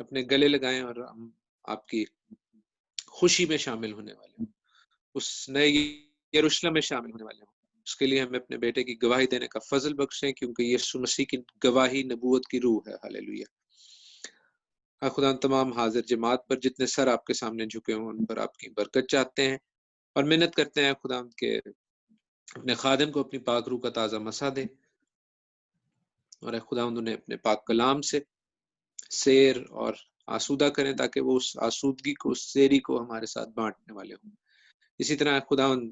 اپنے گلے لگائیں اور ہم آپ کی خوشی میں شامل ہونے والے ہوں، اس نئے یروشلم میں شامل ہونے والے ہوں۔ اس کے لیے ہمیں اپنے بیٹے کی گواہی دینے کا فضل بخشیں، کیونکہ یسوع مسیح کی گواہی نبوت کی روح ہے۔ ہاللیلویہ۔ خدا تمام حاضر جماعت پر جتنے سر آپ کے سامنے جھکے ہوں ان پر آپ کی برکت چاہتے ہیں اور منت کرتے ہیں خدا کے اپنے خادم کو اپنی پاک روح کا تازہ مسا دے، اور اے خدا انہیں اپنے پاک کلام سے سیر اور آسودہ کریں، تاکہ وہ اس آسودگی کو، اس سیری کو ہمارے ساتھ بانٹنے والے ہوں۔ اسی طرح خدا ان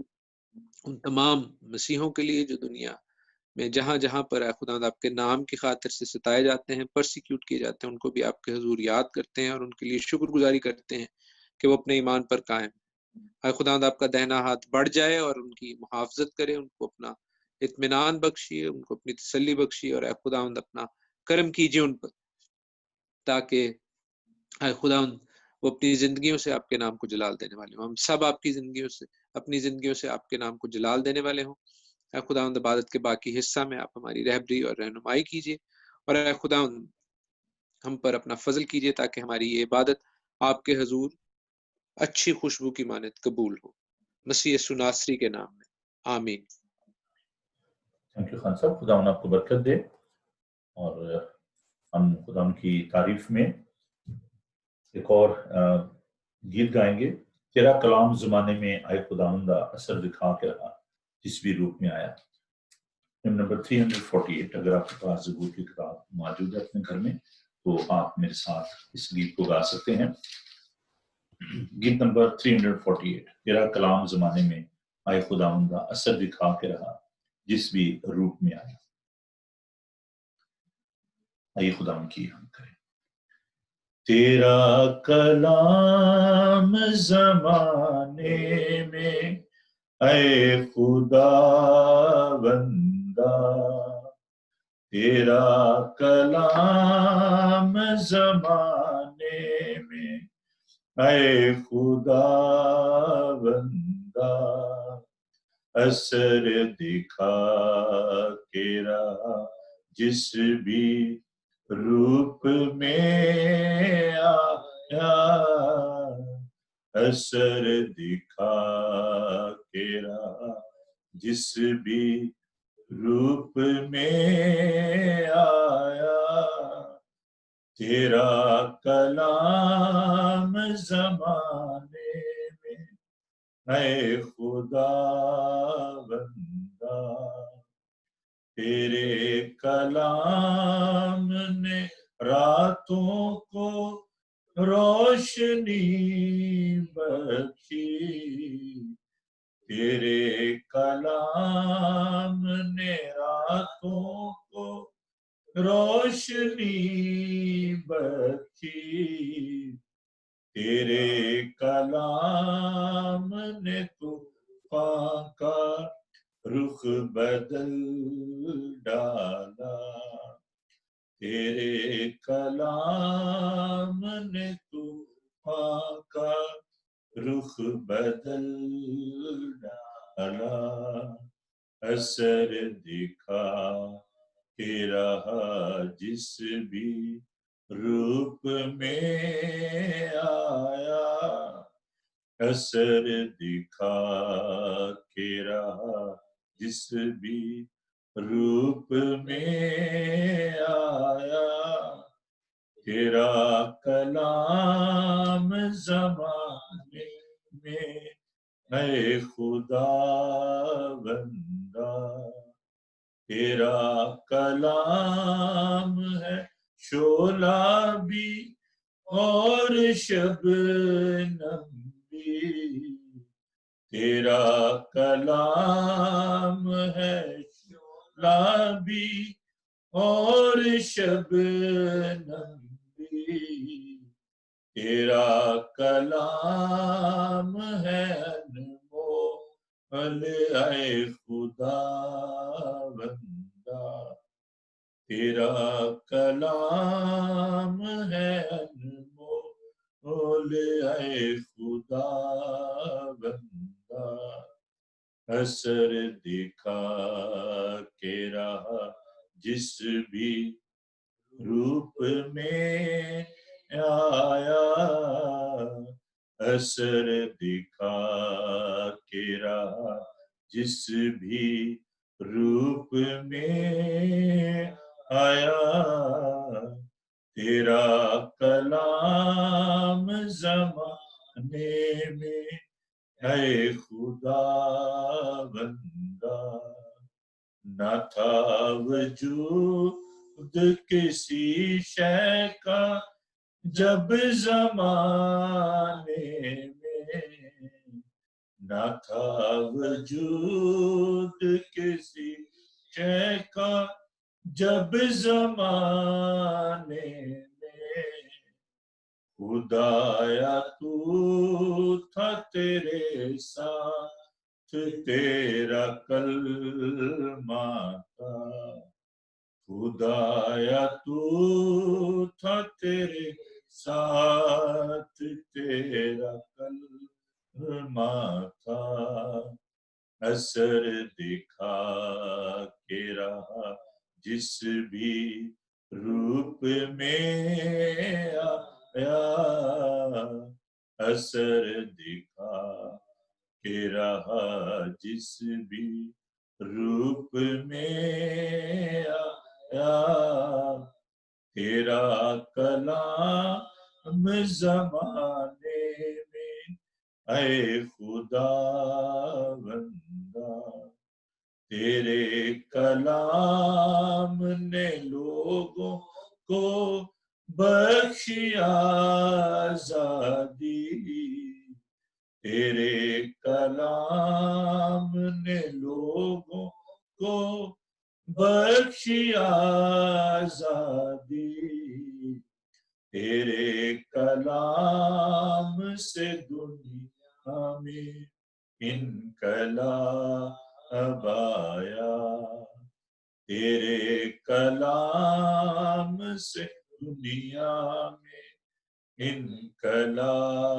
تمام مسیحوں کے لیے جو دنیا میں جہاں جہاں پر اے خدا آپ کے نام کی خاطر سے ستائے جاتے ہیں، پرسیکیوٹ کیے جاتے ہیں، ان کو بھی آپ کے حضور یاد کرتے ہیں اور ان کے لیے شکر گزاری کرتے ہیں کہ وہ اپنے ایمان پر قائم۔ اے خدا آپ کا دہنا ہاتھ بڑھ جائے اور ان کی محافظت کرے، ان کو اپنا اطمینان بخشیے، ان کو اپنی تسلی بخشیے، اور اے خدا اپنا کرم کیجیے ان پر، تاکہ اے خدا وہ اپنی زندگیوں سے آپ کے نام کو جلال دینے والے ہوں۔ ہم سب آپ کی زندگیوں سے، اپنی زندگیوں سے آپ کے نام کو جلال دینے والے ہوں۔ اے خدا عبادت کے باقی حصہ میں آپ ہماری رہبری اور رہنمائی کیجیے، اور اے خدا ہم پر اپنا فضل کیجیے، تاکہ ہماری یہ عبادت آپ کے حضور اچھی خوشبو کی مانند قبول ہو، مسیح یسوع ناصری کے نام میں، آمین۔ تھینک یو خان صاحب، خدا آپ کو برکت دے۔ اور ہم خدا کی تعریف میں ایک اور گیت گائیں گے، تیرا کلام زمانے میں آئے خداوندا، اثر دکھا کے رہا جس بھی روپ میں آیا۔ نمبر 348، اگر آپ کے پاس زبور کی کتاب موجود ہے اپنے گھر میں تو آپ میرے ساتھ اس گیت کو گا سکتے ہیں۔ گیت نمبر 348، تیرا کلام زمانے میں آئے خداوندا، اثر دکھا کے رہا جس بھی روپ میں آیا۔ آئیے خدا کی ہم کریں۔ تیرا کلام زمانے میں اے خدا بندہ، تیرا کلام زمانے میں اے خدا بندہ، اثر دکھا کے رہا جس بھی روپ میں آیا، اثر دکھا کے رہا جس بھی روپ میں آیا، تیرا کلام زمانے میں اے خدا بندہ، تیرے کلام نے راتوں کو روشنی بخشی، تیرے کلام نے راتوں کو روشنی بخشی، تیرے کلام نے طوفان کا رخ بدل ڈالا، تیرے کلام نے طوفان کا رخ بدل ڈالا، اثر دکھا کے رہا جس بھی روپ میں آیا، اثر دکھا کے رہا جس بھی روپ میں آیا، تیرا کلام زمانے میں اے خدا بندہ، تیرا کلام ہے شعلہ بھی اور شبنم بھی، تیرا کلام ہے شعلہ بھی اور شبنم بھی، تیرا کلام ہے انمول اے خدا بندہ، تیرا کلام ہے انمول اے خدا بندہ، اثر دکھا کے رہا جس بھی روپ میں اثر دکھا کے رہا جس بھی روپ میں آیا، تیرا کلام زمانے میں اے خدا بندہ، نہ تھا وجود کسی شے کا جب زمانے میں، نہ تھا وجود کسی شے کا جب زمانے میں، خدایا تو تھا تیرے ساتھ تیرا کلمہ تھا، خدایا تو تھا تیرے ساتھ تیرا کلمہ تھا، اثر دکھا کے رہا جس بھی روپ میں آیا، اثر دکھا کے رہا جس بھی روپ میں آیا، تیرا کلام زمانے میں اے خدا بندہ، تیرے کلام نے لوگوں کو بخشی آزادی، تیرے کلام نے لوگوں کو بخشی آزادی، تیرے کلام سے دنیا میں انقلاب آیا، تیرے کلام سے دنیا میں انقلاب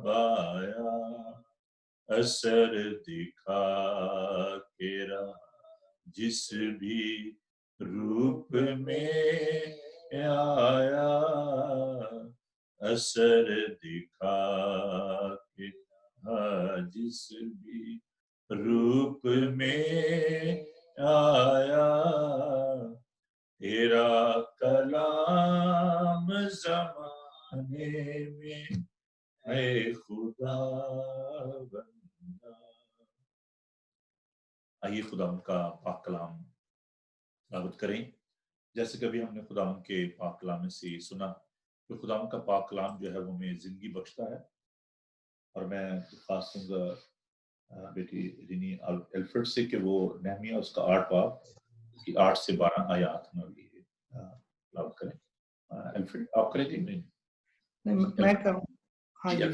آیا، اثر دکھا کے رہا جس بھی روپ میں آیا، اثر دکھا کے رہا جس بھی روپ میں آیا، تیرا کلام زمانے میں اے خدا بندہ۔ آئیے خدا ان کا پاک کلام تلاوت کریں، جیسے کبھی ہم نے خدا ان کے پاک کلام میں سے سنا کہ خدا ان کا پاک کلام جو ہے وہ ہمیں زندگی بخشتا ہے۔ اور میں خاص کروں گا بیٹی رینی الفرڈ سے کہ وہ نہمیہ اس کا 8 باب کی 8 سے 12 آیات ہمارے لیے تلاوت کریں۔ الفرڈ آپ کریں گے؟ نہیں میں کروں۔ ہاں جی،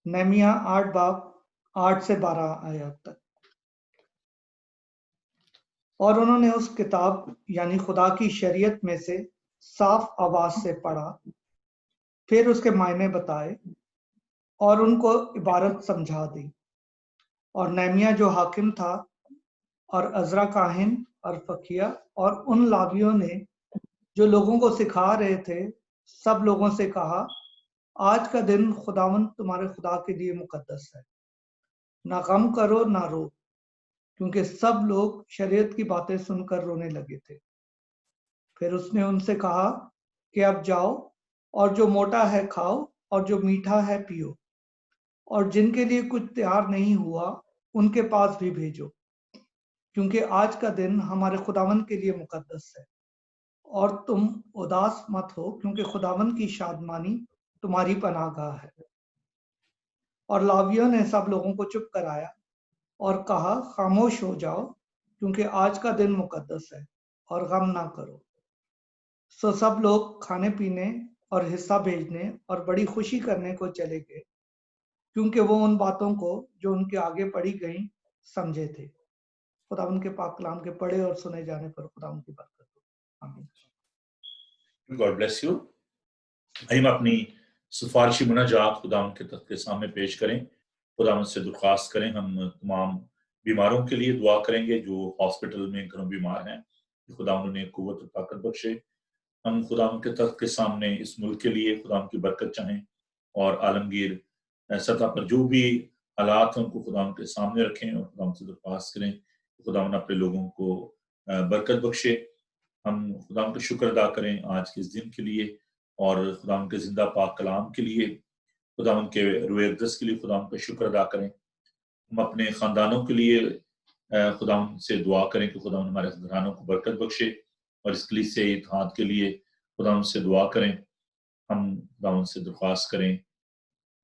نہمیہ 8 باب 8 سے 12 آیات تک۔ اور انہوں نے اس کتاب یعنی خدا کی شریعت میں سے صاف آواز سے پڑھا، پھر اس کے معنی بتائے اور ان کو عبارت سمجھا دی۔ اور نہمیہ جو حاکم تھا اور عزرا کاہن اور فقیہ اور ان لاویوں نے جو لوگوں کو سکھا رہے تھے سب لوگوں سے کہا، آج کا دن خداوند تمہارے خدا کے لیے مقدس ہے، نہ غم کرو نہ رو، کیونکہ سب لوگ شریعت کی باتیں سن کر رونے لگے تھے۔ پھر اس نے ان سے کہا کہ اب جاؤ اور جو موٹا ہے کھاؤ اور جو میٹھا ہے پیو، اور جن کے لیے کچھ تیار نہیں ہوا ان کے پاس بھی بھیجو، کیونکہ آج کا دن ہمارے خداوند کے لیے مقدس ہے۔ اور تم اداس مت ہو، کیونکہ خداوند کی شادمانی تمہاری پناہ گاہ ہے۔ اور لاویوں نے سب لوگوں کو چپ کرایا اور کہا، خاموش ہو جاؤ، کیونکہ آج کا دن مقدس ہے، اور غم نہ کرو۔ سو سب لوگ کھانے پینے اور حصہ بھیجنے اور بڑی خوشی کرنے کو چلے گئے، کیونکہ وہ ان باتوں کو جو ان کے آگے پڑھی گئیں سمجھے تھے۔ خداوند کے پاک کلام کے پڑھے اور سنے جانے پر خداوند کی برکت ہو، آمین۔ God bless you۔ ہم اپنی سفارشی مناجات خداوند کے تخت کے سامنے پیش کریں، خداوند سے درخواست کریں۔ ہم تمام بیماروں کے لیے دعا کریں گے جو ہاسپٹل میں گھروں بیمار ہیں، خداوند انہیں قوت و طاقت بخشے۔ ہم خدا کے تخت کے سامنے اس ملک کے لیے خدا کی برکت چاہیں، اور عالمگیر سطح پر جو بھی حالات ہیں ان کو خدا کے سامنے رکھیں اور خدا سے درخواست کریں کہ خدا اپنے لوگوں کو برکت بخشے۔ ہم خدا کا شکر ادا کریں آج کے اس دن کے لیے، اور خدا کے زندہ پاک کلام کے لیے، خدا کے روئے اقدس کے لیے خدا کا شکر ادا کریں۔ ہم اپنے خاندانوں کے لیے خدا سے دعا کریں کہ خدا ہمارے گھرانوں کو برکت بخشے، اور اس کلیسیا اتحاد کے لیے خدا سے دعا کریں۔ ہم خدا سے درخواست کریں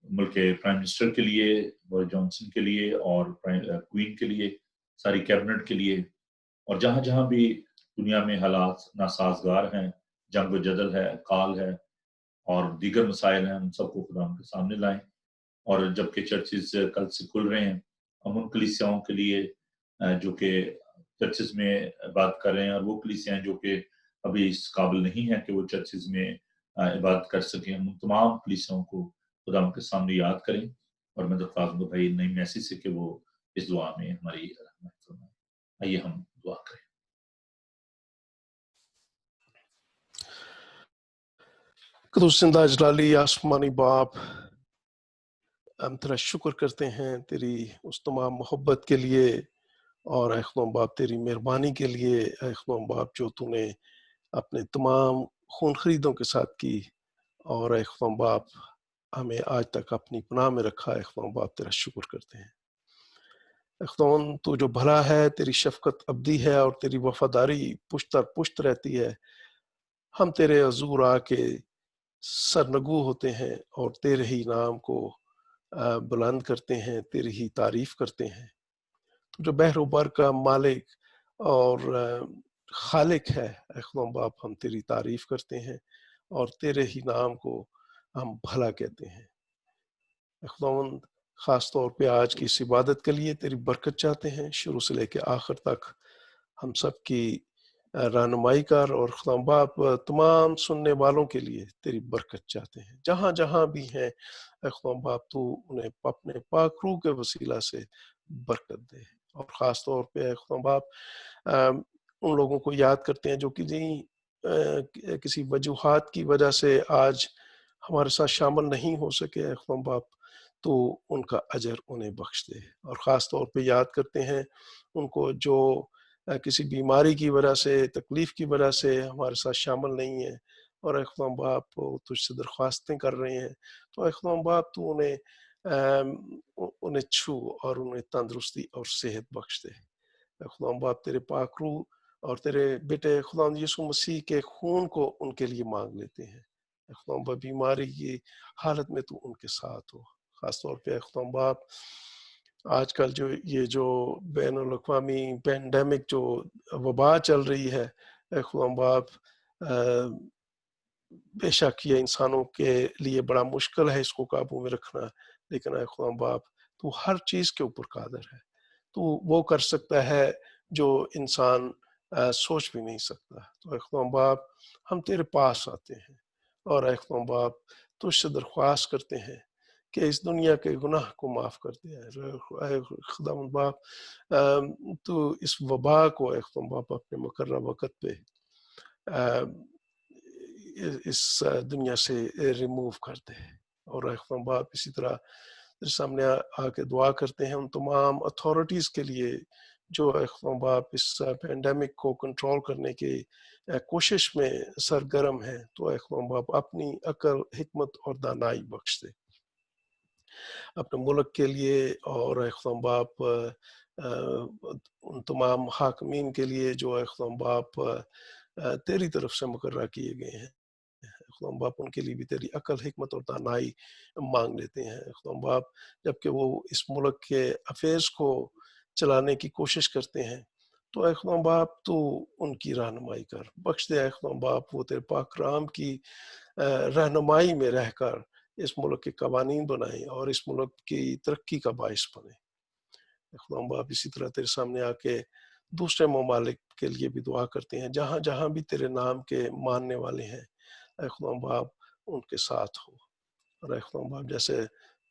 ملک کے پرائم منسٹر کے لیے، بورس جانسن کے لیے، اور کوئین کے لیے، ساری کیبنٹ کے لیے، اور جہاں جہاں بھی دنیا میں حالات ناسازگار ہیں، جنگ و جدل ہے، کال ہے اور دیگر مسائل ہیں، ہم سب کو خدا کے سامنے لائیں۔ اور جبکہ چرچز کل سے کھل رہے ہیں، ہم ان کلیسیاؤں کے لیے جو کہ چرچز میں عبادت کر رہے ہیں، اور وہ کلیسیاں جو کہ ابھی اس قابل نہیں ہیں کہ وہ چرچز میں عبادت کر سکیں، ہم تمام کلیسیاؤں کو خدا کے سامنے یاد کریں۔ اور میں درخواست دوں بھائی نئی میسج سے کہ وہ اس دعا میں ہماری رحمت فرمائیں۔ آئیے ہم دعا کریں۔ قدوس زندہ جلالی آسمانی باپ، ہم تیرا شکر کرتے ہیں تیری اس تمام محبت کے لیے، اور اے خدا باپ تیری مہربانی کے لیے، اے خدا باپ جو تو نے اپنے تمام خون خریدوں کے ساتھ کی، اور اے خدا باپ ہمیں آج تک اپنی پناہ میں رکھا۔ اے خدا باپ تیرا شکر کرتے ہیں۔ اے خدا تو جو بھلا ہے، تیری شفقت ابدی ہے، اور تیری وفاداری پشت در پشت رہتی ہے۔ ہم تیرے حضور آ کے سرنگو ہوتے ہیں اور تیرے ہی نام کو بلند کرتے ہیں، تیری ہی تعریف کرتے ہیں۔ تو جو بحر و بر کا مالک اور خالق ہے، اے خدا باپ ہم تیری تعریف کرتے ہیں اور تیرے ہی نام کو ہم بھلا کہتے ہیں۔ اے خداوند خاص طور پہ آج کی اس عبادت کے لیے تیری برکت چاہتے ہیں، شروع سے لے کے آخر تک ہم سب کی رہنمائی کر، اور خدا باپ تمام سننے والوں کے لیے تیری برکت چاہتے ہیں، جہاں جہاں بھی ہیں اے خدا باپ تو انہیں اپنے پاک روح کے وسیلہ سے برکت دے۔ اور خاص طور پہ اے خدا باپ ان لوگوں کو یاد کرتے ہیں جو کسی وجوہات کی وجہ سے آج ہمارے ساتھ شامل نہیں ہو سکے، اے خدا باپ تو ان کا اجر انہیں بخش دے۔ اور خاص طور پہ یاد کرتے ہیں ان کو جو کسی بیماری کی وجہ سے، تکلیف کی وجہ سے ہمارے ساتھ شامل نہیں ہیں، اور اے خدا باپ تجھ سے درخواستیں کر رہے ہیں، تو اے خدا باپ تو انہیں چھو اور انہیں تندرستی اور صحت بخش دے۔ اے خدا باپ تیرے پاک روح اور تیرے بیٹے خدا یسوع مسیح کے خون کو ان کے لیے مانگ لیتے ہیں۔ اے خدا باپ بیماری کی حالت میں تو ان کے ساتھ ہو۔ خاص طور پہ اے خدا باپ آج کل جو بین الاقوامی پینڈیمک جو وبا چل رہی ہے، اے خدا باپ بے شک یہ انسانوں کے لیے بڑا مشکل ہے اس کو قابو میں رکھنا، لیکن اے خدا باپ تو ہر چیز کے اوپر قادر ہے، تو وہ کر سکتا ہے جو انسان سوچ بھی نہیں سکتا۔ تو اے خدا باپ ہم تیرے پاس آتے ہیں اور اے خدا باپ تجھ سے درخواست کرتے ہیں کہ اس دنیا کے گناہ کو معاف کر دے۔ اے خدا باپ تو اس وبا کو اے خدا باپ اپنے مقررہ وقت پہ اس دنیا سے ریموو کر دے۔ اور اے خدا باپ اسی طرح تیرے سامنے آ کے دعا کرتے ہیں ان تمام اتھارٹیز کے لیے جو اے خدا باپ اس پینڈیمک کو کنٹرول کرنے کی کوشش میں سرگرم ہیں، تو اے خدا باپ اپنی عقل، حکمت اور دانائی بخش دے اپنے ملک کے لیے، اور اے خدا باپ ان تمام حاکمین کے لیے جو اے خدا باپ تیری طرف سے مقررہ کیے گئے ہیں۔ خدا باپ ان کے لیے بھی تیری عقل، حکمت اور دانائی مانگ لیتے ہیں۔ خدا باپ جبکہ وہ اس ملک کے افیئرز کو چلانے کی کوشش کرتے ہیں، تو اے خدا باپ تو ان کی رہنمائی کر، بخش دے اے خدا باپ وہ تیرے پاک رام کی رہنمائی میں رہ کر اس ملک کے قوانین بنائیں اور اس ملک کی ترقی کا باعث بنے۔ خدا باپ اسی طرح تیرے سامنے آ کے دوسرے ممالک کے لیے بھی دعا کرتے ہیں، جہاں جہاں بھی تیرے نام کے ماننے والے ہیں، اے خدا باپ ان کے ساتھ ہو۔ اور اے خدا باپ جیسے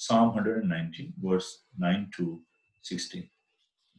Psalm 119 verse 9 to 16।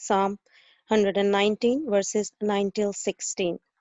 Psalm 119 verses 9 till 16।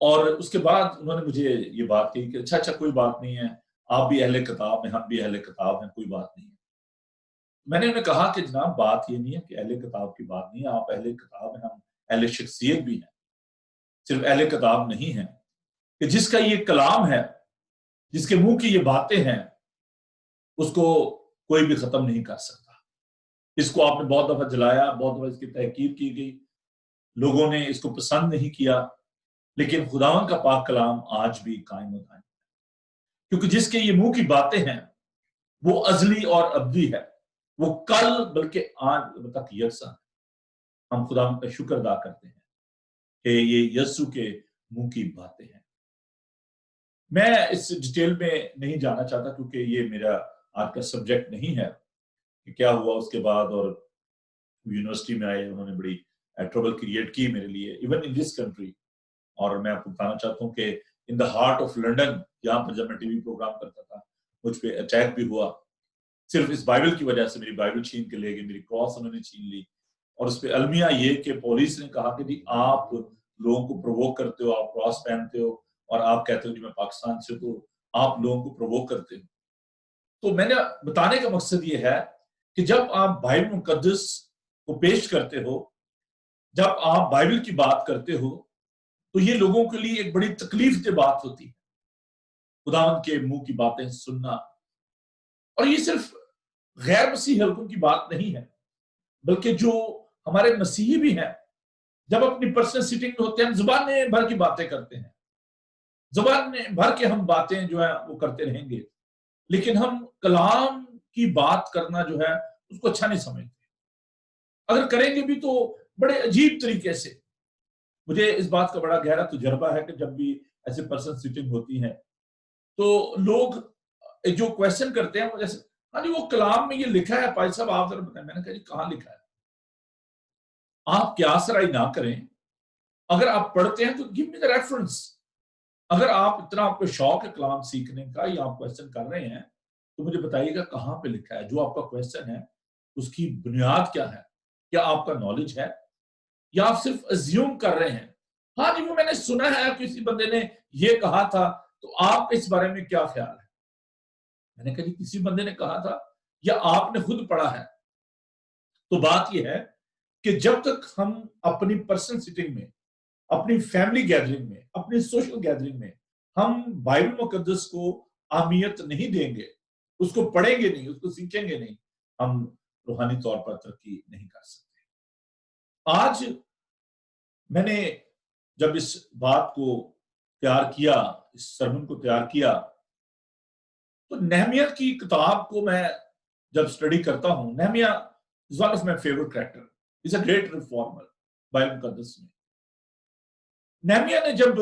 اور اس کے بعد انہوں نے مجھے یہ بات کہی کہ اچھا کوئی بات نہیں ہے، آپ بھی اہل کتاب ہیں، ہم بھی اہل کتاب ہیں، کوئی بات نہیں ہے۔ میں نے انہیں کہا کہ جناب بات یہ نہیں ہے کہ اہل کتاب کی بات نہیں ہے، آپ اہل کتاب ہیں، ہم اہل شخصیت بھی ہیں، صرف اہل کتاب نہیں ہیں، کہ جس کا یہ کلام ہے، جس کے منہ کی یہ باتیں ہیں، اس کو کوئی بھی ختم نہیں کر سکتا۔ اس کو آپ نے بہت دفعہ جلایا، بہت دفعہ اس کی تحقیر کی گئی، لوگوں نے اس کو پسند نہیں کیا، لیکن خداوند کا پاک کلام آج بھی قائم و دائم، کیونکہ جس کے یہ منہ کی باتیں ہیں وہ ازلی اور ابدی ہے، وہ کل بلکہ آج تک یکساں ہے۔ ہم خداوند کا شکر ادا کرتے ہیں کہ یہ یسوع کے منہ کی باتیں ہیں۔ میں اس ڈیٹیل میں نہیں جانا چاہتا کیونکہ یہ میرا آج کا سبجیکٹ نہیں ہے کہ کیا ہوا اس کے بعد، اور یونیورسٹی میں آئے انہوں نے بڑی ٹربل کریٹ کی میرے لیے، ایون ان دس کنٹری۔ اور میں آپ کو بتانا چاہتا ہوں کہ ان دا ہارٹ آف لنڈن، یہاں پر جب میں ٹی وی پروگرام کرتا تھا مجھ پہ اٹیک بھی ہوا، صرف اس بائبل کی وجہ سے۔ میری بائبل چھین کے لے گئے، میری کراس انہوں نے چھین لی، اور اس پہ المیہ یہ کہ پولیس نے کہا کہ جی آپ لوگوں کو پرووک کرتے ہو، آپ کراس پہنتے ہو اور آپ کہتے ہو جی میں پاکستان سے، تو آپ لوگوں کو پرووک کرتے ہو۔ تو میں نے بتانے کا مقصد یہ ہے کہ جب آپ بائبل مقدس کو پیش کرتے ہو، جب آپ بائبل کی بات کرتے ہو، تو یہ لوگوں کے لیے ایک بڑی تکلیف دہ بات ہوتی ہے خداوند کے منہ کی باتیں سننا۔ اور یہ صرف غیر مسیحی حلقوں کی بات نہیں ہے، بلکہ جو ہمارے مسیحی بھی ہیں، جب اپنی پرسنل سیٹنگ میں ہوتے ہیں، ہم زبانیں بھر کی باتیں کرتے ہیں، زبانیں بھر کے ہم باتیں جو ہیں وہ کرتے رہیں گے، لیکن ہم کلام کی بات کرنا جو ہے اس کو اچھا نہیں سمجھتے۔ اگر کریں گے بھی تو بڑے عجیب طریقے سے۔ مجھے اس بات کا بڑا گہرا تجربہ ہے کہ جب بھی ایسے پرسنل سیٹنگ ہوتی ہیں تو لوگ جو کویسچن کرتے ہیں وہ جیسے ہاں جی وہ کلام میں یہ لکھا ہے پائی صاحب آپ ذرا بتائیں۔ میں نے کہا جی کہاں لکھا ہے؟ آپ قیاس رائے نہ کریں، اگر آپ پڑھتے ہیں تو give me the reference۔ اگر آپ اتنا آپ کو شوق ہے کلام سیکھنے کا یا آپ کویسچن کر رہے ہیں تو مجھے بتائیے گا کہاں پہ لکھا ہے، جو آپ کا کویسچن ہے اس کی بنیاد کیا ہے؟ کیا آپ کا نالج ہے یا آپ صرف ازیوم کر رہے ہیں؟ ہاں جی وہ میں نے سنا ہے کسی بندے نے یہ کہا تھا، تو آپ اس بارے میں کیا خیال ہے؟ میں نے کہا جی کسی بندے نے کہا تھا یا آپ نے خود پڑھا ہے؟ تو بات یہ ہے کہ جب تک ہم اپنی پرسنل سیٹنگ میں، اپنی فیملی گیدرنگ میں، اپنی سوشل گیدرنگ میں ہم بائبل مقدس کو اہمیت نہیں دیں گے، اس کو پڑھیں گے نہیں، اس کو سیکھیں گے نہیں، ہم روحانی طور پر ترقی نہیں کر سکتے۔ آج میں نے جب اس بات کو تیار کیا، اس سرمن کو تیار کیا، تو نہمیہ کی کتاب کو میں جب سٹڈی کرتا ہوں، نہمیہ is one of my favorite character. He's a great reformer Bible مقدس میں۔ نہمیہ نے جب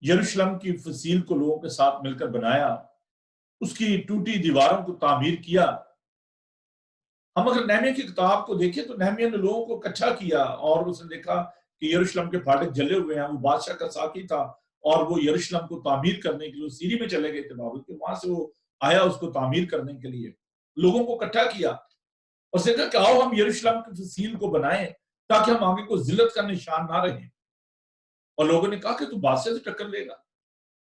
یروشلم کی فصیل کو لوگوں کے ساتھ مل کر بنایا، اس کی ٹوٹی دیواروں کو تعمیر کیا۔ ہم اگر نہمیہ کی کتاب کو دیکھیں تو نہمیہ نے لوگوں کو اکٹھا کیا اور اس نے دیکھا کہ یروشلم کے پھاٹک جلے ہوئے ہیں، وہ بادشاہ کا ساقی تھا اور وہ یروشلم کو تعمیر کرنے کے لیے سیری میں چلے گئے تھے بابل کے، وہاں سے وہ آیا اس کو تعمیر کرنے کے لیے، لوگوں کو اکٹھا کیا اور سے کہا کہ آؤ ہم یروشلم کی فصیل کو بنائیں تاکہ ہم آگے کو ذلت کا نشان نہ رہیں۔ اور لوگوں نے کہا کہ تو بادشاہ سے ٹکر لے گا۔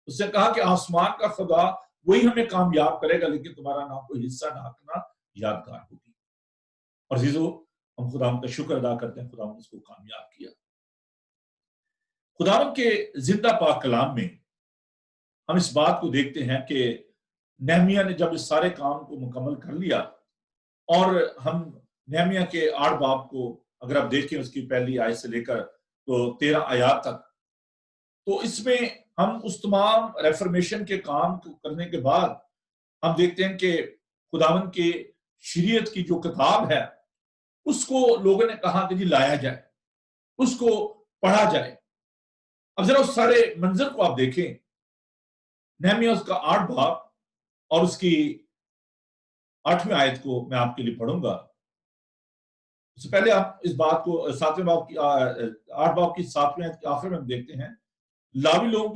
اس نے کہا کہ آسمان کا خدا وہی ہمیں کامیاب کرے گا، لیکن تمہارا نام کوئی حصہ نہ رکھنا یادگار ہوگی۔ اور عزیزو ہم خداوند کا شکر ادا کرتے ہیں، خداوند نے اس کو کامیاب کیا۔ خداوند کے زندہ پاک کلام میں ہم اس بات کو دیکھتے ہیں کہ نہمیہ نے جب اس سارے کام کو مکمل کر لیا، اور ہم نہمیہ کے 8 باب کو اگر آپ دیکھیں اس کی پہلی آیت سے لے کر تو 13 آیات تک، تو اس میں ہم اس تمام ریفرمیشن کے کام کو کرنے کے بعد ہم دیکھتے ہیں کہ خداوند کے شریعت کی جو کتاب ہے اس کو لوگوں نے کہا کہ جی لایا جائے، اس کو پڑھا جائے۔ اب ذرا اس سارے منظر کو آپ دیکھیں، نہمیہ اس کا 8 باب اور اس کی 8ویں آیت کو میں آپ کے لیے پڑھوں گا۔ اس سے پہلے آپ اس بات کو 7ویں باب کی 8 باب کی 7ویں آیت کے آخر میں ہم دیکھتے ہیں، لاوی لوگوں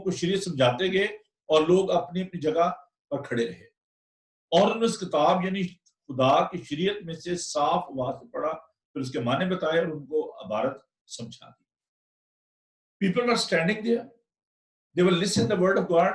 کو شریعت سمجھاتے گئے اور لوگ اپنی اپنی جگہ پر کھڑے رہے، اور انہوں نے اس کتاب یعنی خدا کی شریعت میں سے صاف آواز سے پڑھا، پھر اس کے معنی بتائے اور ان کو عبارت سمجھا دی۔ People were standing there. They were listening the word of God.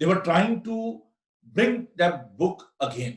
They were trying to bring that book again.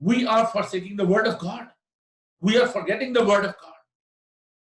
We are forsaking the word of God. We are forgetting the word of God.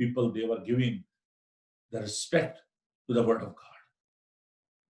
people they were giving the respect to the word of God.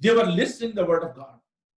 they were listening the word of God.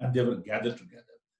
And they were gathered together.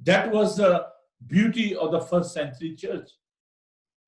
That was the beauty of the first century church.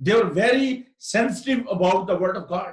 They were very sensitive about the word of God.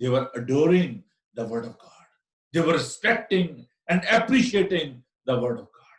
They were adoring the word of God. They were respecting and appreciating the word of God.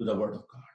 to the word of God.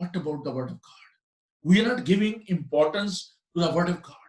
What about the word of God? We are not giving importance to the word of God.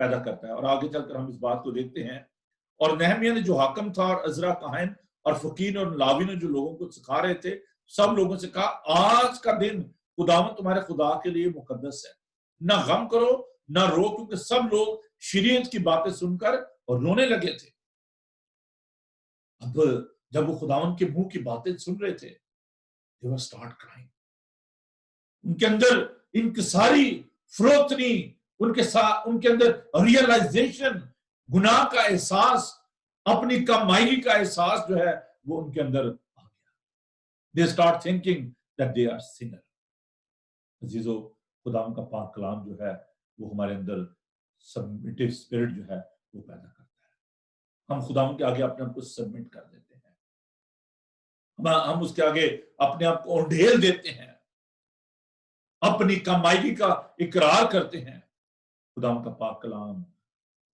پیدا کرتا ہے. اور آگے چل کر ہم اس بات کو دیکھتے ہیں. اور نہمیہ نے جو حاکم تھا اور عزرا کاہن اور فقیر اور لاوی نے جو لوگوں کو سکھا رہے تھے, سب لوگوں سے کہا آج کا دن خداوند تمہارے خدا کے لیے مقدس ہے, نہ غم کرو نہ رو, کیونکہ سب لوگ شریعت کی باتیں سن کر رونے لگے تھے. اب جب وہ خداوند کے منہ کی باتیں سن رہے تھے, they were start crying. ان کے اندر انکساری, فروتنی, ان کے اندر ریئلائزیشن, گناہ کا احساس, اپنی کمائی کا احساس جو ہے وہ ان کے اندر آ گیا. They start thinking that they are sinner. عزیزو, خداوند کا پاک کلام جو ہے وہ ہمارے اندر سبمیٹیو اسپرٹ جو ہے وہ پیدا کرتا ہے. ہم خداوند کے آگے اپنے آپ کو سبمٹ کر دیتے ہیں, ہم اس کے آگے اپنے آپ کو ڈھیل دیتے ہیں, اپنی کمائی کا اقرار کرتے ہیں. خداوند کا پاک کلام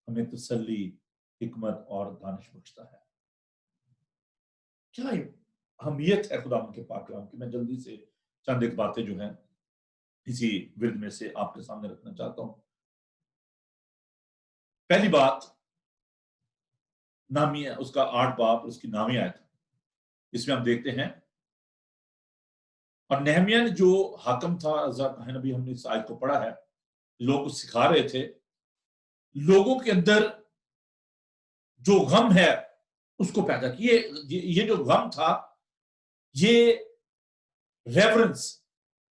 ہمیں تسلی, حکمت اور دانش بخشتا ہے. کیا اہمیت ہے خداوند کے پاک کلام کی؟ میں جلدی سے چند ایک باتیں جو ہیں اسی ورد میں سے آپ کے سامنے رکھنا چاہتا ہوں. پہلی بات, نامی ہے اس کا 8 باب, اس کی نامی آیت, اس میں ہم دیکھتے ہیں. اور نہمیہ نے جو حاکم تھا, ابھی ہم نے اس آیت کو پڑھا ہے, لوگ سکھا رہے تھے, لوگوں کے اندر جو غم ہے اس کو پیدا کیے. یہ جو غم تھا یہ ریورنس,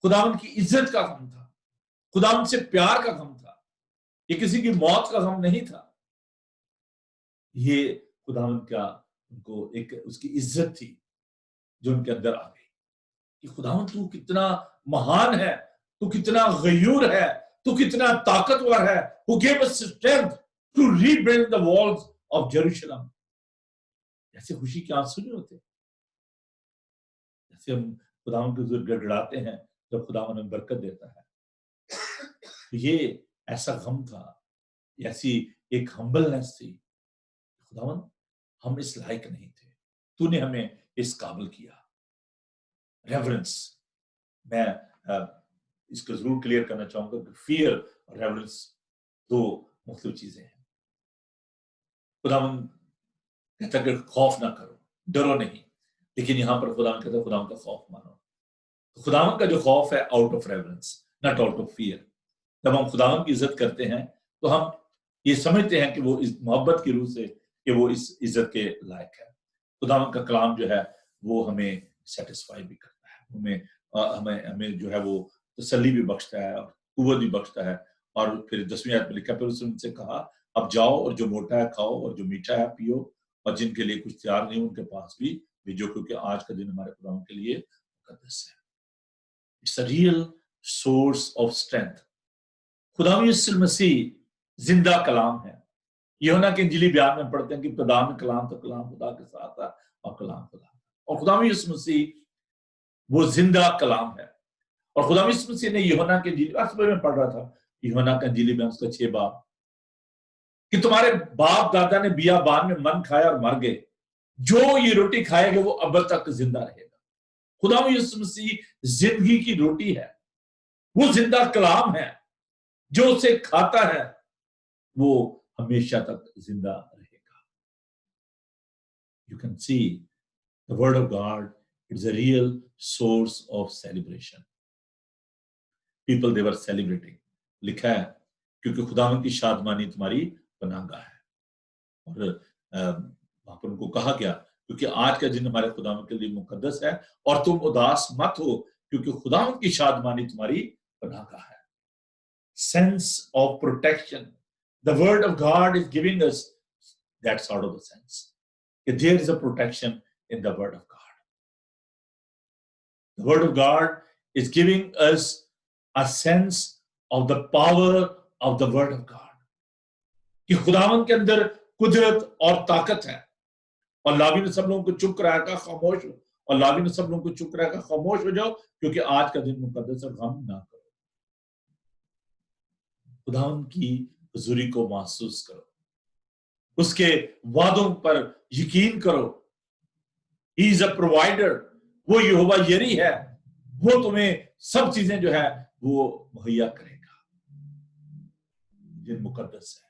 خداوند کی عزت کا غم تھا, خداوند سے پیار کا غم تھا. یہ کسی کی موت کا غم نہیں تھا, یہ خداوند کا ان کو ایک اس کی عزت تھی جو ان کے اندر آ گئی کہ خداوند تو کتنا مہان ہے, تو کتنا غیور ہے, تو کتنا طاقتور ہے. Who gave us strength to rebuild the walls of Jerusalem. ایسے خوشی کے آنسو نہیں ہوتے, جیسے ہم خداوند کے حضور گڑگڑاتے ہیں جب خداوند ہمیں برکت دیتا ہے. یہ ایسا غم تھا, ایسی ایک ہمبلنس تھی. خداوند ہم اس لائق نہیں تھے, تو نے ہمیں اس قابل کیا. ریورنس, میں اس کو ضرور کلیئر کرنا چاہوں گا کہ فیئر اور ریورنس دو مختلف چیزیں ہیں. خداوند کہتا ہے کہ خوف نہ کرو, ڈرو نہیں, لیکن یہاں پر خداوند کہتا ہے خداوند کا خوف مانو. خداوند کا جو خوف ہے out of reverence, not out of fear. جب ہم خداوند کی عزت کرتے ہیں تو ہم یہ سمجھتے ہیں کہ وہ اس محبت کی روح سے کہ وہ اس عزت کے لائق ہے. خداوند کا کلام جو ہے وہ ہمیں سیٹسفائی بھی کرتا ہے, ہمیں جو ہے وہ تسلی بھی بخشتا ہے اور قوت بھی بخشتا ہے. اور پھر 10ویں آیت میں لکھا, پھر اس نے ان سے کہا اب جاؤ اور جو موٹا ہے کھاؤ اور جو میٹھا ہے پیو, اور جن کے لیے کچھ تیار نہیں ان کے پاس بھی بھیجو, کیونکہ آج کا دن ہمارے خداوند کے لیے مقدس ہے. It's a real source of strength. خداوند یسوع مسیح زندہ کلام ہے. یوحنا کے انجیلی بیان میں پڑھتے ہیں کہ ابتدا میں کلام تھا, کلام خدا کے ساتھ تھا اور کلام خدا. اور خداوند یسوع مسیح وہ زندہ کلام ہے. اور خداوند یسوع مسیح نے یوحنا کے انجیل میں پڑھ رہا تھا, یوحنا کا انجیلی بیان اس کا 6 باب, کہ تمہارے باپ دادا نے بیابان میں من کھایا اور مر گئے, جو یہ روٹی کھائے گا وہ ابد تک زندہ رہے گا. خداوند یسوع مسیح زندگی کی روٹی ہے, وہ زندہ کلام ہے. جو اسے کھاتا ہے وہ ہمیشہ تک زندہ رہے گا. You can see the word of God is a real source of celebration. People, they were celebrating. لکھا ہے کیونکہ خداوند کی شادمانی تمہاری پناہ گاہ ہے. اور وہاں پر ان کو کہا گیا کیونکہ آج کا دن ہمارے خداوند کے لیے مقدس ہے, اور تم اداس مت ہو کیونکہ خداوند کی شادمانی تمہاری پناہ گاہ ہے. Sense of protection. The word of God is giving us that sort of a sense. That there is a protection in the word of God. The word of God is giving us a sense of the power of the word of God. کہ خداوند کے اندر قدرت اور طاقت ہے. اور لاوی نے سب لوگوں کو چپ کرایا کہ خاموش ہو, اور لاوی نے سب لوگوں کو چپ کرایا کہ خاموش ہو جاؤ کیونکہ آج کا دن مقدس ہے, غم نہ کرو. خداوند کی حضوری کو محسوس کرو, اس کے وعدوں پر یقین کرو. He is a provider. وہ یہوہ یری ہے, وہ تمہیں سب چیزیں جو ہے وہ مہیا کرے گا. دن مقدس ہے,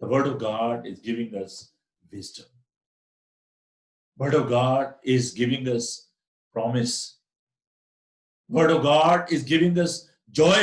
The word of God is giving us wisdom. Word of God is giving us promise. Word of God is giving us joy.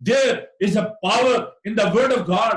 There is a power in the word of God.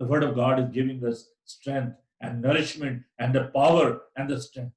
The word of God is giving us strength and nourishment and the power and the strength.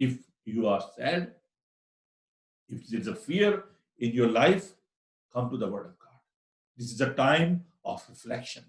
If you are sad, if there is a fear in your life, come to the word of God. This is a time of reflection.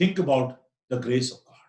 Think about the grace of God.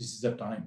This is the time.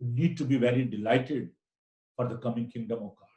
We need to be very delighted for the coming kingdom of God.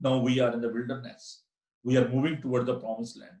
Now we are in the wilderness. We are moving toward the promised land.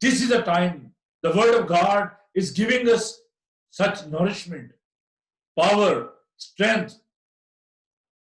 This is a time the word of God is giving us such nourishment, power, strength.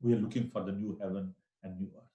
We are looking for the new heaven and new earth.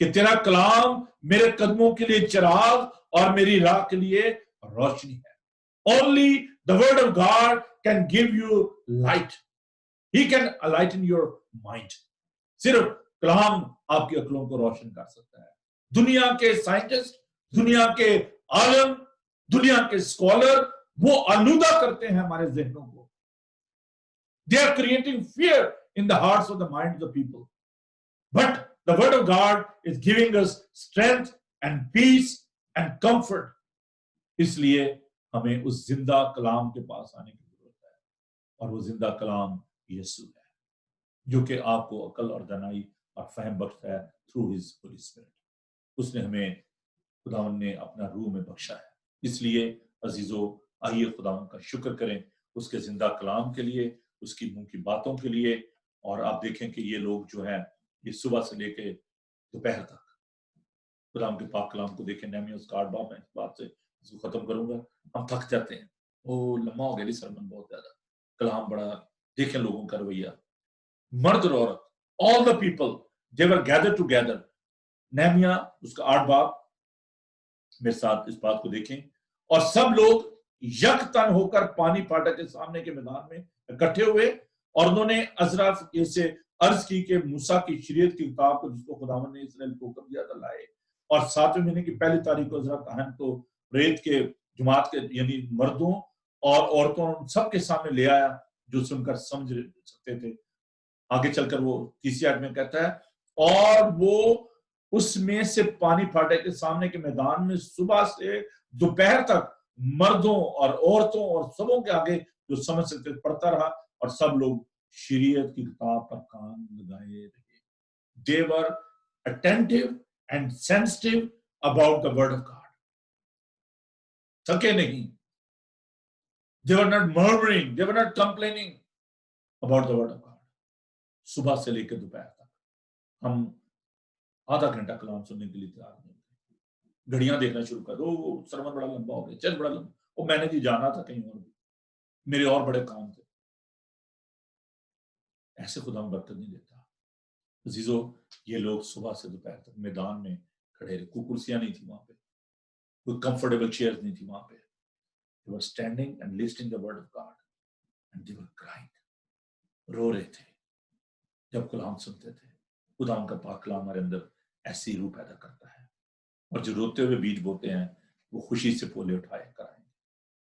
کہ تیرا کلام میرے قدموں کے لیے چراغ اور میری راہ کے لیے روشنی ہے. Only the word of God can give you light. He can enlighten your mind. صرف کلام آپ کی عقلوں کو روشن کر سکتا ہے. دنیا کے سائنٹسٹ، دنیا کے عالم، دنیا کے اسکالر وہ آلودہ کرتے ہیں ہمارے ذہنوں کو. They are creating fear in the hearts of the minds of people. But the word of God is giving us strength and peace and comfort. اس لیے ہمیں اس زندہ کلام کے پاس آنے کی ضرورت ہے، اور وہ زندہ کلام یسوع ہے جو کہ آپ کو عقل اور دانائی اور فہم بخشتا ہے through his Holy Spirit. اس نے ہمیں خداوند نے اپنا روح میں بخشا ہے. اس لیے عزیزو آئیے خداوند کا شکر کریں اس کے زندہ کلام کے لیے، اس کی منہ کی باتوں کے لیے. اور آپ دیکھیں کہ یہ لوگ جو ہیں یہ صبح سے لے کے دوپہر تک خداوند کے پاک کلام کو دیکھیں. نہمیہ اس کا 8 باب میں اس بات سے اس کو ختم کروں گا. ہم تھک جاتے ہیں، لمبا ہو گیا سرمن بہت زیادہ، کلام بڑا. دیکھیں لوگوں کا رویہ، مرد اور عورت، all the people they were gathered together. نہمیہ اس کا 8 باب میرے ساتھ اس بات کو دیکھیں. اور سب لوگ یک تن ہو کر پانی پھاٹک کے سامنے کے میدان میں اکٹھے ہوئے، اور انہوں نے عزرا سے عرض کی کہ موسیٰ کی شریعت کی کتاب کو جس کو خداوند نے اسرائیل کو حکم دیا تھا لائے. اور 7ویں مہینے کی پہلی تاریخ کو عزرا کاہن کو ریت کے جماعت کے یعنی مردوں اور عورتوں سب کے سامنے لے آیا جو سن کر سمجھ سکتے تھے. آگے چل کر وہ 30 آیت میں کہتا ہے اور وہ اس میں سے پانی پھاٹے کے سامنے کے میدان میں صبح سے دوپہر تک مردوں اور عورتوں اور سبوں کے آگے جو سمجھ سکتے پڑھتا رہا، اور سب لوگ شریعت کی کتاب پر کان لگائے رہے. They were attentive and sensitive about the word of God. تھکے نہیں. They were not murmuring, they were not complaining about the word of God. صبح سے لے کے دوپہر تک ہم آدھا گھنٹہ کلام سننے کے لیے تیار نہیں ہوتے. گھڑیاں دیکھنا شروع کر دو، سرمن بڑا لمبا ہو گیا، چل بڑا لمبا، وہ میں نے جی جانا تھا کہیں اور بھی، میرے اور بڑے کام تھے. ایسے خدا ہم برکت نہیں دیتا. عزیزو یہ لوگ صبح سے دوپہر تک میدان میں کھڑے رہے. کوئی کرسیاں نہیں تھی وہاں پہ، کوئی کمفرٹیبل چیئر نہیں تھی وہاں پہ. They were standing and listening the word of God and they were crying. رو رہے تھے جب کلام سنتے تھے. خدا ان کا پاک کلام ہمارے اندر ایسی روح پیدا کرتا ہے، اور جو روتے ہوئے بیج بوتے ہیں وہ خوشی سے پھولے اٹھائے کرائیں گے.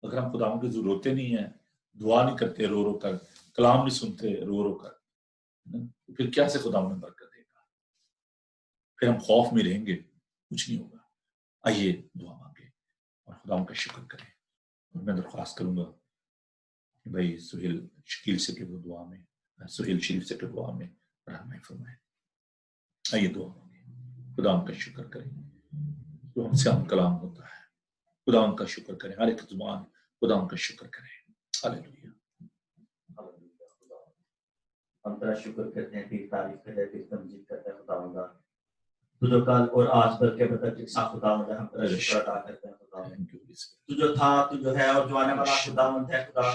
اگر ہم خدا کے جو روتے نہیں ہیں، دعا نہیں کرتے رو رو کر، کلام نہیں سنتے رو رو کر، پھر کیا سے خدا ہمیں برکت دے گا؟ پھر ہم خوف میں رہیں گے، کچھ نہیں ہوگا. آئیے دعا مانگے اور خدا کا شکر کریں. اور میں درخواست کروں گا بھائی سہیل شکیل سے کہ وہ دعا میں، سہیل شریف سے کہ دعا میں رحمائے فرمائے. آئیے دعا مانگے، خدا ان کا شکر کریں جو ہم سے ہم کلام ہوتا ہے. خدا ان کا شکر کریں، ہر ایک زبان خدا ان کا شکر کریں. ہاللیلویہ. ہم تیرا شکر کرتے ہیں، تیری تعریف کرتے ہیں، تیری تمجید کرتے ہیں خداوند. تو جو کل اور آج بل کے بدر یکساں خداوند ہے، ہم تیرا شکر ادا کرتے ہیں خداوند. تو جو تھا، تو جو ہے اور جو آنے والا خداوند ہے خدا.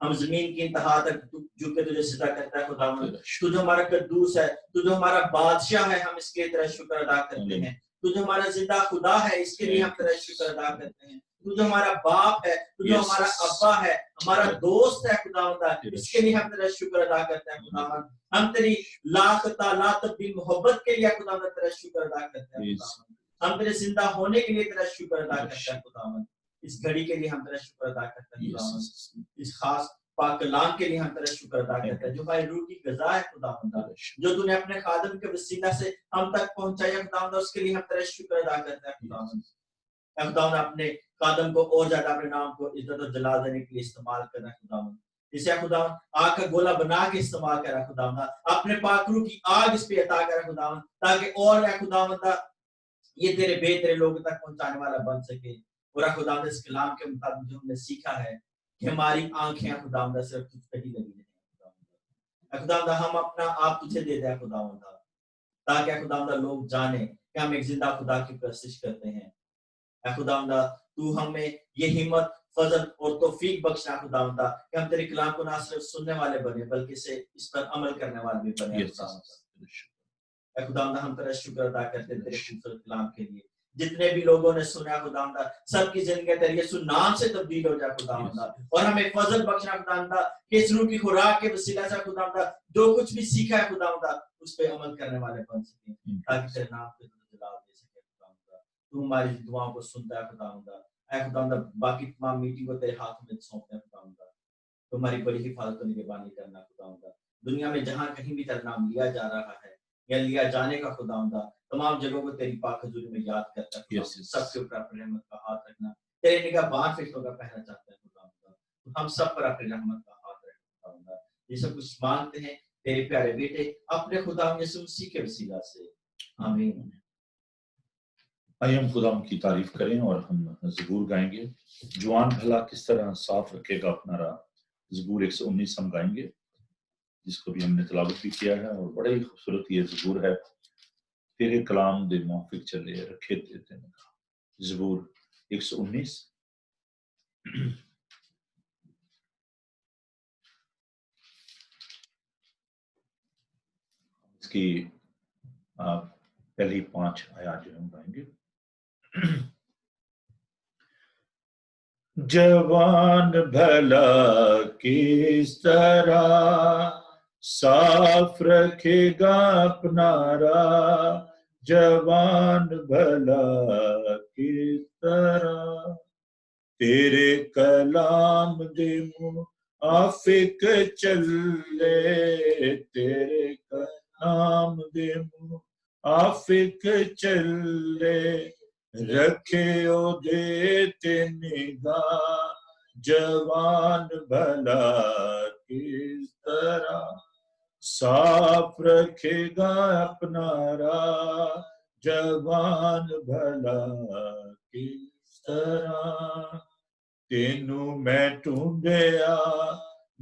ہم زمین کی انتہا تک جو کہ تجھے سجدہ کرتا ہے خداوند. تو جو ہمارا قدوس ہے، تو جو ہمارا بادشاہ ہے، ہم اس کے تیرا شکر ادا کرتے ہیں. تو جو ہمارا زندہ خدا ہے، اس کے لیے ہم تیرا شکر ادا کرتے ہیں. تو جو ہمارا باپ ہے، تو جو ہمارا ابا ہے، ہمارا دوست ہے خداوند، اس کے لیے ہم تیرا شکر ادا کرتے ہیں خداوند. ہم تیری لاکھ لا تبدیل محبت کے لیے خداوند تیرا شکر ادا کرتے ہیں خداوند. ہم تیرے زندہ ہونے کے لیے تیرا شکر ادا کرتے ہیں خداوند. اس گھڑی کے لیے ہم تیرا شکر ادا کرتے ہیں خداوند. اس خاص پاک کلام کے لیے ہم تیرا شکر ادا کرتے ہیں جو ہماری روح کی غذا ہے خداوند، جو تو نے اپنے خادم کے وسیلہ سے ہم تک پہنچایا خداوند. اس کے لیے ہم تیرا شکر ادا کرتے ہیں خداوند. خداوند اپنے خادم کو اور زیادہ اپنے نام کو عزت و جلال دینے کے لیے استعمال کرنا خداوند. اسے خداوند آگ کا گولا بنا کے استعمال کرا خداوند. اپنے پاک روح کی آگ اس پہ عطا کرا خداوند، تاکہ اور اے خداوند یہ تیرے بے تیرے لوگوں تک پہنچانے والا بن سکے. اور اے خداوند اس کلام کے مطابق جو ہم نے سیکھا ہے کہ ہماری آنکھیں خداوند صرف تجھ پہ ہی لگی رہیں خداوند. ہم اپنا آپ تجھے دے دیں خداوند، تاکہ خداوند لوگ جانیں کہ ہم ایک زندہ خدا کی پرستش کرتے ہیں. اے خداوند تو ہمیں یہ ہمت، فضل اور توفیق بخشنا خداوند کہ ہم تیرے کلام کو نہ صرف سننے والے بنے بلکہ اس پر عمل کرنے والے بھی بنے خداوند. اے خداوند ہم تیرا شکر ادا کرتے ہیں تیرے خوبصورت کلام کے لیے. جتنے بھی لوگوں نے سنا خداوند سب کی زندگی تیرے یسوع نام سے تبدیل ہو جائے خداوند, اور ہمیں فضل بخشنا خداوند کہ اس روح کی خوراک کے وسیلہ سے خداوند جو کچھ بھی سیکھا ہے خداوند اس پہ عمل کرنے والے بن سکیں تاکہ تیرے نام پہ جلال دے سکے خداوند. تو ہماری دعاؤں کو سنتا ہے خداوند. اے خداوند باقی تمام میٹنگ کو تیرے ہاتھ میں سونپتے ہیں خداوند. تمہاری بڑی حفاظت و نگہبانی کرنا خداوند. دنیا میں جہاں کہیں بھی تیرا نام لیا جا رہا ہے یا لیا جانے کا خداوند تمام جگہوں کو تیری پاک حضوری میں یاد کرتا ہے. سب کے اوپر اپنی رحمت کا ہاتھ رکھنا. تیرے نگہبان فرشتوں کا پہرا چاہتا ہے خداوند. ہم سب پر اپنی رحمت کا ہاتھ رکھنا خداوند. یہ سب کچھ مانگتے ہیں تیرے پیارے بیٹے اپنے خداوند یسوع مسیح کے وسیلہ سے, آمین. آئیے ہم خداوند کی تعریف کریں اور ہم زبور گائیں گے. جوان بھلا کس طرح صاف رکھے گا اپنا راہ, زبور 119 ہم گائیں گے جس کو بھی ہم نے تلاوت بھی کیا ہے, اور بڑے ہی خوبصورت یہ زبور ہے. تیرے کلام دے موافق چلے رکھے دیتے ہیں. زبور 119. اس کی پہلی 5 آیات جو ہم گائیں گے. جوان بھلا کس طرح صاف رکھے گا اپنا راہ, جوان بھلا کس طرح تیرے کلام دے موافق چلے, تیرے کلام دے موافق چلے رکھے او دیتے نگاہ, جوان بھلا کس طرح صاف رکھے گا اپنا راہ, جوان بھلا کس طرح تینوں میں ٹونڈیا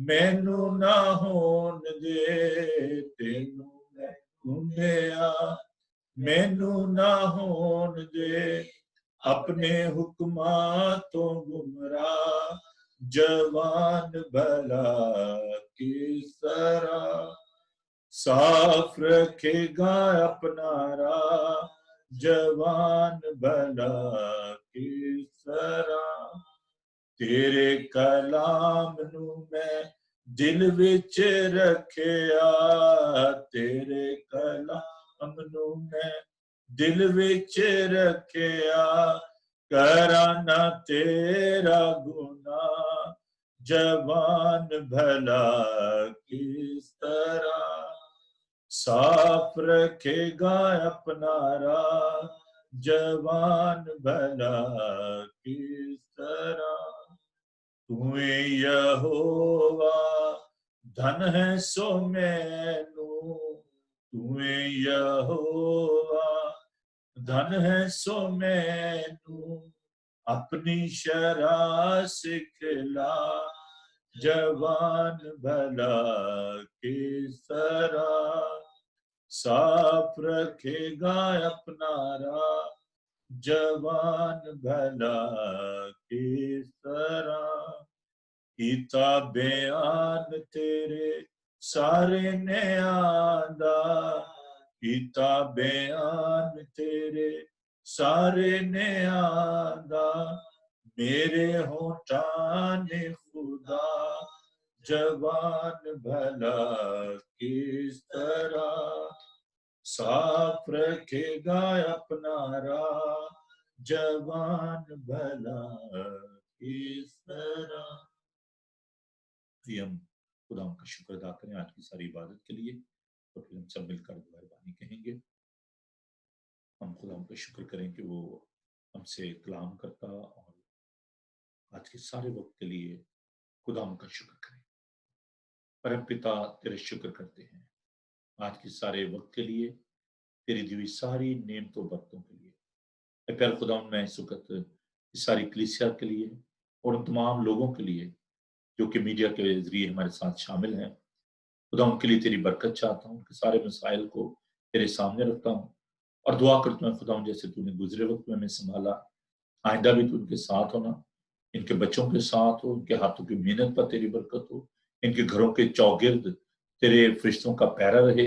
مینوں نہ ہون دے, تینوں میں ٹونڈیا مینوں نہ ہون دے, اپنے حکمات تو گمراہ, جوان بھلا کس طرح صاف رکھے گا اپنا راہ, جوان بھلا کس طرح تیرے کلام نو میں دل وچ رکھیا, تیرے کلام نو میں دل وچ رکھیا, کرانا تیرا گناہ, جوان بھلا کس طرح صاف رکھے گا اپنا راہ, جوان بھلا کس طرح تویں یہوہ دھن ہے سو مینوں, تویں یہوہ دھن ہے سو مینوں, اپنی شرع سکھلا, جوان بھلا کس طرح صاف رکھے گا اپنا راہ, جوان بھلا کس طرح کیتا بیان تیرے سارے نے آندا, کیتا بیان تیرے سارے نے آندا, میرے ہونٹاں نے خدا, جوان بھلا کس طرح صاف رکھے گا اپنا راہ, جوان بھلا کس طرح. ہم خدا کا شکر ادا کریں آج کی ساری عبادت کے لیے, تو پھر ہم سب مل کر دعائے بانی کہیں گے. ہم خدا کا شکر کریں کہ وہ ہم سے کلام کرتا, اور آج کے سارے وقت کے لیے خدا کا شکر کریں. پرم پتا تیرے شکر کرتے ہیں آج کے سارے وقت کے لیے, تیری دی ہوئی ساری نعمتوں برکتوں کے لیے. اے پیارے خدا, میں اس وقت اس ساری کلیسیا کے لیے اور ان تمام لوگوں کے لیے جو کہ میڈیا کے ذریعے ہمارے ساتھ شامل ہیں, خدا ان کے لیے تیری برکت چاہتا ہوں. ان کے سارے مسائل کو تیرے سامنے رکھتا ہوں اور دعا کرتا ہوں خدا جیسے تو نے گزرے وقت میں ہمیں سنبھالا, آئندہ بھی تو ان کے ساتھ ہونا, ان کے بچوں کے ساتھ ہو, ان کے ہاتھوں کی محنت پر تیری برکت ہو, ان کے گھروں کے چوگرد تیرے فرشتوں کا پہرا رہے,